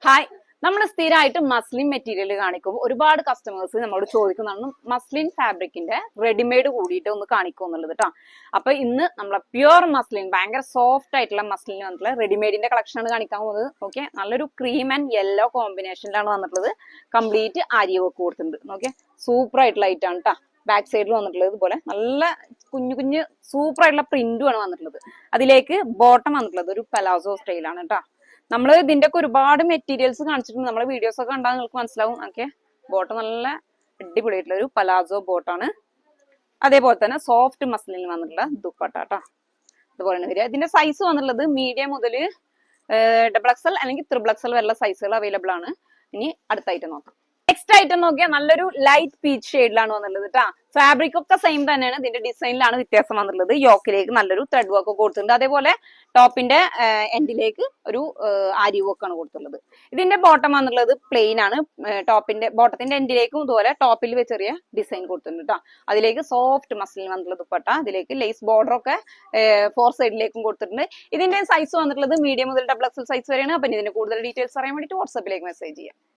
Hi, നമ്മൾ സ്ഥിരമായിട്ട് muslin material കാണിക്കുമ്പോൾ ഒരുപാട് കസ്റ്റമേഴ്സ് നമ്മളോട് ചോദിക്കുന്നതാണ് മസ്ലിൻ ഫാബ്രിക്കിന്റെ റെഡിമെയ്ഡ് കൂടിയിട്ട് ഒന്ന് കാണിക്കും എന്നുള്ളത് കേട്ടോ. അപ്പൊ ഇന്ന് നമ്മളെ പ്യുവർ മസ്ലിൻ ഭയങ്കര സോഫ്റ്റ് ആയിട്ടുള്ള മസ്ലിൻ വന്നിട്ടുള്ള റെഡിമെയ്ഡിന്റെ കളക്ഷൻ ആണ് കാണിക്കാൻ പോകുന്നത്. ഓക്കെ, നല്ലൊരു ക്രീം ആൻഡ് യെല്ലോ കോമ്പിനേഷനിലാണ് വന്നിട്ടുള്ളത്. കംപ്ലീറ്റ് ആര്യ വർക്ക് കൊടുത്തിട്ടുണ്ട്. ഓക്കെ, സൂപ്പർ ആയിട്ടുള്ള ഐറ്റം ആണ് കേട്ടോ. ബാക്ക് സൈഡിൽ വന്നിട്ടുള്ളത് ഇതുപോലെ നല്ല കുഞ്ഞു കുഞ്ഞു സൂപ്പർ ആയിട്ടുള്ള പ്രിന്റും ആണ് വന്നിട്ടുള്ളത്. അതിലേക്ക് ബോട്ടം വന്നിട്ടുള്ളത് ഒരു പലാസോ സ്റ്റൈലാണ് കേട്ടോ. നമ്മൾ ഇതിന്റെ ഒക്കെ ഒരുപാട് മെറ്റീരിയൽസ് കാണിച്ചിട്ടുണ്ട്. നമ്മളെ വീഡിയോസ് ഒക്കെ കണ്ടാൽ നിങ്ങൾക്ക് മനസ്സിലാവും. ഓക്കെ, ബോട്ടം നല്ല അടിപൊളിയായിട്ടുള്ള ഒരു പലാസോ ബോട്ടാണ്. അതേപോലെ തന്നെ സോഫ്റ്റ് മസ്ലിനിൽ വന്നിട്ടുള്ള ദുപ്പട്ട കേട്ടോ. ഇതുപോലെയാണ് വരിക. ഇതിന്റെ സൈസ് വന്നിട്ടുള്ളത് മീഡിയം മുതൽ XXL അല്ലെങ്കിൽ XXL വരെയുള്ള സൈസുകൾ അവൈലബിൾ ആണ്. ഇനി അടുത്ത ഐറ്റം നോക്കാം. നെക്സ്റ്റ് ഐറ്റം നോക്കിയാൽ നല്ലൊരു ലൈറ്റ് പീച്ച് ഷെയ്ഡിലാണ് വന്നിട്ടുള്ളത് കേട്ടോ. ഫാബ്രിക് ഒക്കെ സെയിം തന്നെയാണ്. ഇതിന്റെ ഡിസൈനിലാണ് വ്യത്യാസം വന്നിട്ടുള്ളത്. യോക്കിലേക്ക് നല്ലൊരു ത്രെഡ് വർക്ക് ഒക്കെ കൊടുത്തിട്ടുണ്ട്. അതേപോലെ ടോപ്പിന്റെ എൻഡിലേക്ക് ഒരു ആരി വർക്ക് ആണ് കൊടുത്തിട്ടുള്ളത്. ഇതിന്റെ ബോട്ടം വന്നിട്ടുള്ളത് പ്ലെയിൻ ആണ്. ബോട്ടത്തിന്റെ എൻഡിലേക്കും ഇതുപോലെ ടോപ്പിൽ ചെറിയ ഡിസൈൻ കൊടുത്തിട്ടുണ്ട് കേട്ടോ. അതിലേക്ക് സോഫ്റ്റ് മസ്ലിൻ വന്നിട്ടുള്ളത് ദുപ്പട്ട. അതിലേക്ക് ലേസ് ബോർഡർ ഒക്കെ 4 സൈഡിലേക്കും കൊടുത്തിട്ടുണ്ട്. ഇതിന്റെ സൈസ് വന്നിട്ടുള്ളത് മീഡിയം മുതൽ XXL സൈസ് വരെയാണ്. അപ്പൊ ഇതിന്റെ കൂടുതൽ ഡീറ്റെയിൽസ് അറിയാൻ വേണ്ടിയിട്ട് വാട്സാപ്പിലേക്ക് മെസ്സേജ് ചെയ്യാം.